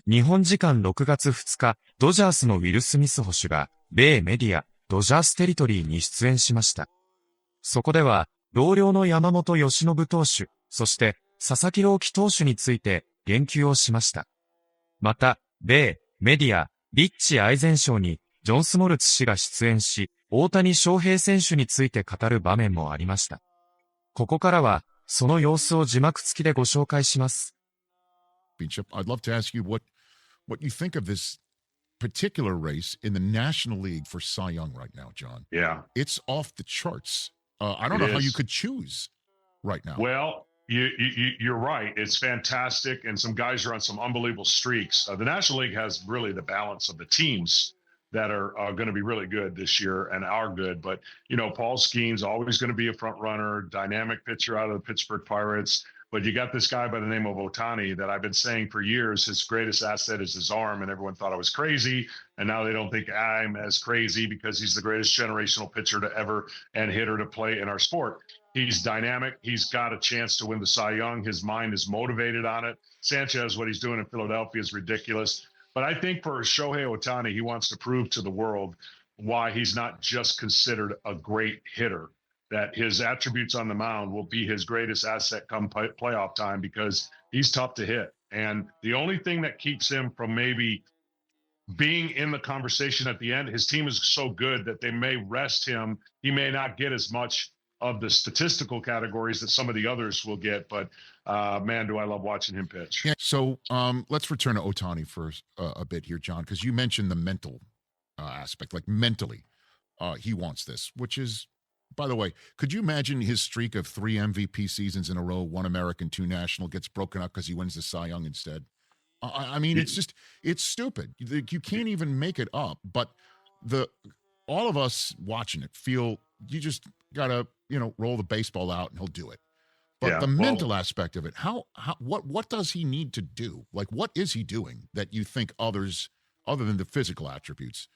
日本時間6月2日、ドジャースのウィル・スミス捕手が、米メディア、ドジャーステリトリーに出演しました。そこでは、同僚の山本由伸投手、そして佐々木朗希投手について言及をしました。また、米メディア、リッチ・アイゼンショーに、ジョン・スモルツ氏が出演し、大谷翔平選手について語る場面もありました。ここからは、その様子を字幕付きでご紹介します。I'd love to ask you what you think of this particular race in the National League for Cy Young right now, John. Yeah. It's off the charts. I don't know how you could choose right now. Well, you're right. It's fantastic, and some guys are on some unbelievable streaks. The National League has really the balance of the teams that are going to be really good this year and are good. But, Paul Skeens always going to be a front runner, dynamic pitcher out of the Pittsburgh Pirates. But you got this guy by the name of Ohtani that I've been saying for years, his greatest asset is his arm, and everyone thought I was crazy. And now they don't think I'm as crazy because he's the greatest generational pitcher to ever and hitter to play in our sport. He's dynamic. He's got a chance to win the Cy Young. His mind is motivated on it. Sanchez, what he's doing in Philadelphia is ridiculous. But I think for Shohei Ohtani, he wants to prove to the world why he's not just considered a great hitter, that his attributes on the mound will be his greatest asset come playoff time because he's tough to hit. And the only thing that keeps him from maybe being in the conversation at the end, his team is so good that they may rest him. He may not get as much of the statistical categories that some of the others will get, but man, do I love watching him pitch. Yeah, so let's return to Ohtani for a bit here, John, because you mentioned the mental aspect, like mentally he wants this, which is, by the way, could you imagine his streak of 3 MVP seasons in a row, 1 American, 2 national, gets broken up because he wins the Cy Young instead? I mean, it's stupid. You can't even make it up, but all of us watching it feel you just got to, roll the baseball out and he'll do it. But the mental aspect of it, what does he need to do? Like, what is he doing that you think others, other than the physical attributes?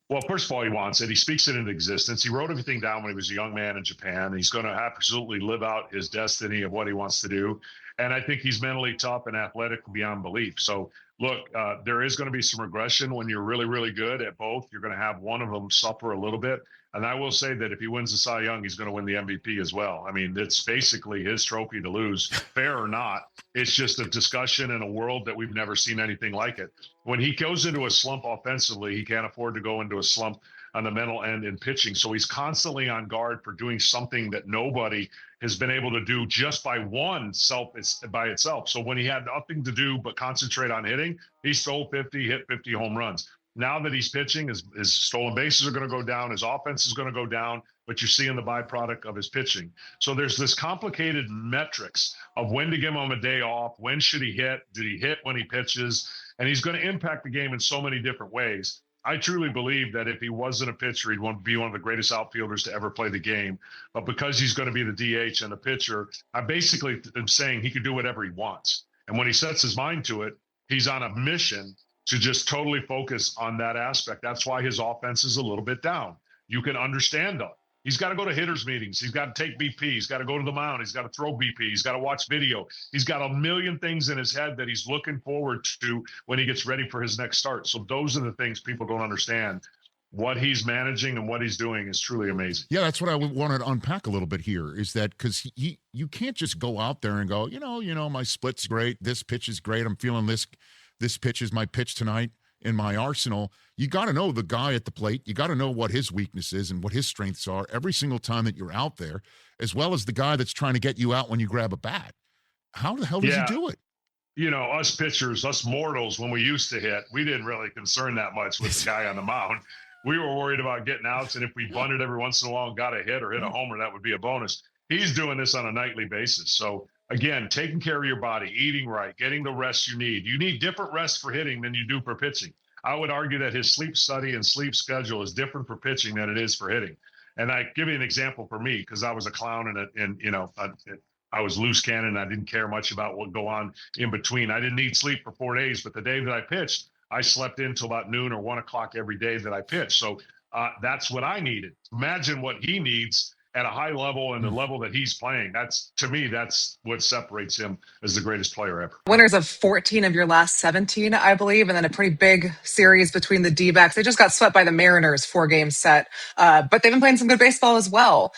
Well, first of all, he wants it. He speaks it into existence. He wrote everything down when he was a young man in Japan. He's going to absolutely live out his destiny of what he wants to do. And I think he's mentally tough and athletic beyond belief. So, look, there is going to be some regression when you're really, really good at both. You're going to have one of them suffer a little bit. And I will say that if he wins the Cy Young, he's going to win the MVP as well. I mean, it's basically his trophy to lose, fair or not. It's just a discussion in a world that we've never seen anything like it. When he goes into a slump offensively, he can't afford to go into a slump on the mental end in pitching. So he's constantly on guard for doing something that nobody has been able to do just by by itself. So when he had nothing to do but concentrate on hitting, he stole 50, hit 50 home runs. Now that he's pitching, his stolen bases are going to go down. His offense is going to go down, but you're seeing the byproduct of his pitching. So there's this complicated metrics of when to give him a day off. When should he hit? Did he hit when he pitches? And he's going to impact the game in so many different ways. I truly believe that if he wasn't a pitcher, he'd want to be one of the greatest outfielders to ever play the game. But because he's going to be the DH and the pitcher, I basically am saying he can do whatever he wants. And when he sets his mind to it, he's on a mission to just totally focus on that aspect. That's why his offense is a little bit down. You can understand that. He's got to go to hitters meetings. He's got to take BP. He's got to go to the mound. He's got to throw BP. He's got to watch video. He's got a million things in his head that he's looking forward to when he gets ready for his next start. So those are the things people don't understand. What he's managing and what he's doing is truly amazing. Yeah, that's what I wanted to unpack a little bit here, is that because you can't just go out there and go, my split's great. This pitch is great. I'm feeling this pitch is my pitch tonight in my arsenal. You got to know the guy at the plate. You got to know what his weakness is and what his strengths are every single time that you're out there, as well as the guy that's trying to get you out when you grab a bat. How the hell does he do it? Us pitchers, us mortals, when we used to hit, we didn't really concern that much with the guy on the mound. We were worried about getting outs, and if we bunted every once in a while and got a hit or hit a homer, that would be a bonus. He's doing this on a nightly basis. So again, taking care of your body, eating right, getting the rest you need. You need different rest for hitting than you do for pitching. I would argue that his sleep study and sleep schedule is different for pitching than it is for hitting. And I give you an example for me, because I was a clown and I was loose cannon. I didn't care much about what go on in between. I didn't need sleep for 4 days, but the day that I pitched, I slept in till about noon or 1 o'clock every day that I pitched. So that's what I needed. Imagine what he needs. at a high level and the level that he's playing. That's, to me, that's what separates him as the greatest player ever. Winners of 14 of your last 17, I believe, and then a pretty big series between the D-backs. They just got swept by the Mariners 4-game set, but they've been playing some good baseball as well.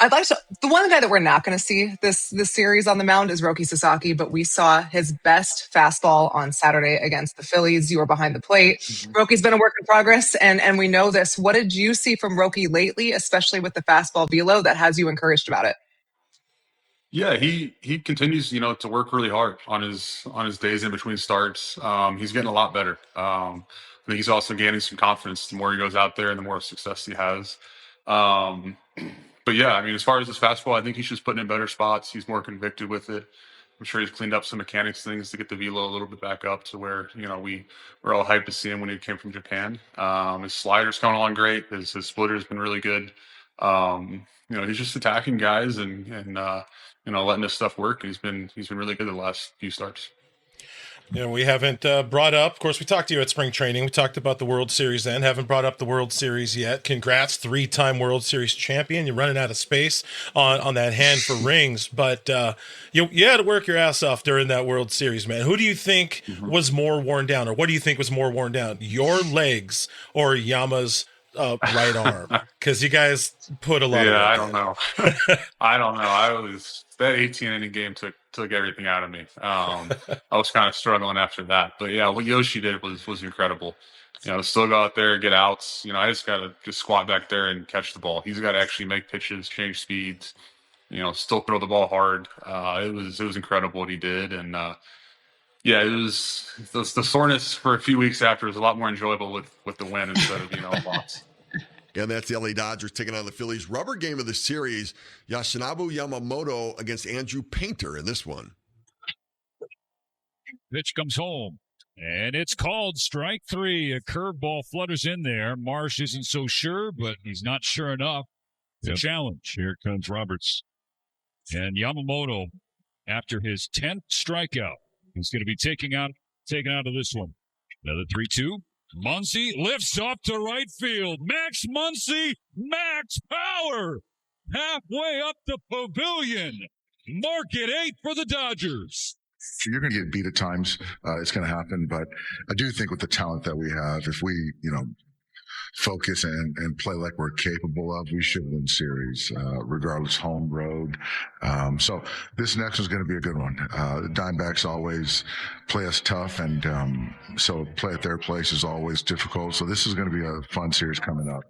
The one guy that we're not going to see this series on the mound is Roki Sasaki, but we saw his best fastball on Saturday against the Phillies. You were behind the plate. Roki's been a work in progress, and we know this. What did you see from Roki lately, especially with the fastball velo, that has you encouraged about it? Yeah, he continues, to work really hard on his days in between starts. He's getting a lot better. I think he's also gaining some confidence the more he goes out there and the more success he has. But yeah, I mean, as far as his fastball, I think he's just putting in better spots. He's more convicted with it. I'm sure he's cleaned up some mechanics things to get the velo a little bit back up to where, we were all hyped to see him when he came from Japan. His slider's coming along great. His splitter's been really good. He's just attacking guys and letting his stuff work. He's been really good the last few starts. We haven't brought up, of course, we talked to you at spring training. We talked about the World Series then. Haven't brought up the World Series yet. Congrats, 3-time World Series champion. You're running out of space on that hand for rings. But you had to work your ass off during that World Series, man. Who do you think was more worn down? Or what do you think was more worn down? Your legs or Yama's right arm? Because you guys put a lot of work I don't know. I don't know. That 18-inning game took everything out of me. I was kind of struggling after that. But yeah, what Yoshi did was incredible. Still go out there, get outs. I just got to squat back there and catch the ball. He's got to actually make pitches, change speeds, still throw the ball hard. It was incredible what he did. And it was the soreness for a few weeks after was a lot more enjoyable with the win instead of, a loss. And that's the LA Dodgers taking on the Phillies. Rubber game of the series, Yoshinobu Yamamoto against Andrew Painter in this one. Pitch comes home, and it's called strike 3. A curveball flutters in there. Marsh isn't so sure, but he's not sure enough. It's a challenge. Here comes Roberts. And Yamamoto, after his 10th strikeout, is going to be taken out of this one. Another 3-2. Muncy lifts off to right field. Max Muncy, max power. Halfway up the pavilion. Mark it 8 for the Dodgers. You're going to get beat at times. It's going to happen. But I do think with the talent that we have, if we, focus and play like we're capable of, we should win series, regardless home, road. So this next one's going to be a good one. The Diamondbacks always play us tough, and so play at their place is always difficult. So this is going to be a fun series coming up.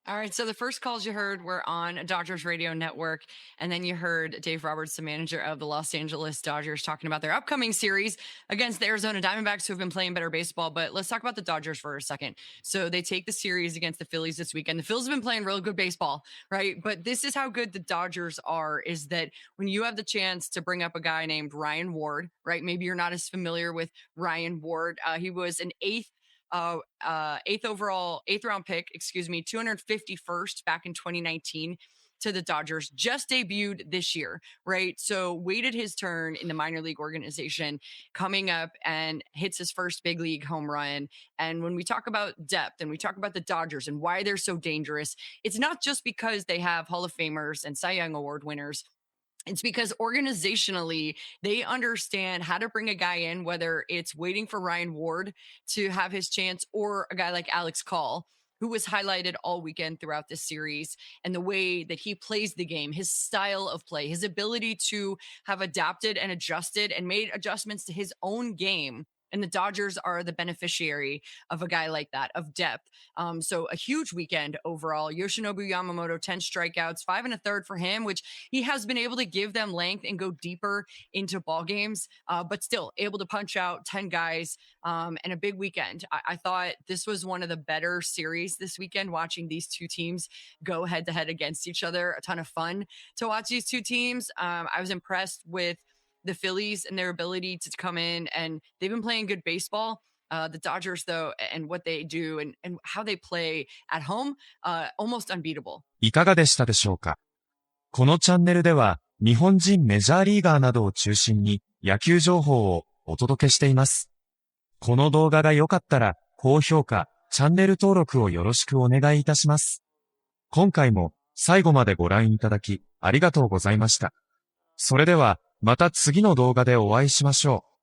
All right, so the first calls you heard were on Dodgers radio network, and then you heard Dave Roberts, the manager of the Los Angeles Dodgers, talking about their upcoming series against the Arizona Diamondbacks, who have been playing better baseball. But let's talk about the Dodgers for a second. So they take the series against the Phillies this weekend. The Phillies have been playing real good baseball, right? But this is how good the Dodgers are, is that when you have the chance to bring up a guy named Ryan Ward, right? Maybe you're not as familiar with Ryan Ward. He was an eighth round pick, 251st back in 2019 to the Dodgers, just debuted this year, right? So waited his turn in the minor league organization, coming up and hits his first big league home run. And when we talk about depth and we talk about the Dodgers and why they're so dangerous, it's not just because they have Hall of Famers and Cy Young Award winners. It's because organizationally, they understand how to bring a guy in, whether it's waiting for Ryan Ward to have his chance or a guy like Alex Call, who was highlighted all weekend throughout this series, and the way that he plays the game, his style of play, his ability to have adapted and adjusted and made adjustments to his own game. And the Dodgers are the beneficiary of a guy like that, of depth. So a huge weekend overall. Yoshinobu Yamamoto, 10 strikeouts, 5 1/3 for him, which he has been able to give them length and go deeper into ball games, but still able to punch out 10 guys and a big weekend. I thought this was one of the better series this weekend, watching these two teams go head to head against each other. A ton of fun to watch these two teams. I was impressed with the Phillies and their ability to come in, and they've been playing good baseball. The Dodgers, though, and what they do and how they play at home, almost unbeatable. いかがでしたでしょうか？このチャンネルでは、日本人メジャーリーガーなどを中心に野球情報をお届けしています。この動画が良かったら、高評価、チャンネル登録をよろしくお願いいたします。今回も最後までご覧いただきありがとうございました。それではまた次の動画でお会いしましょう。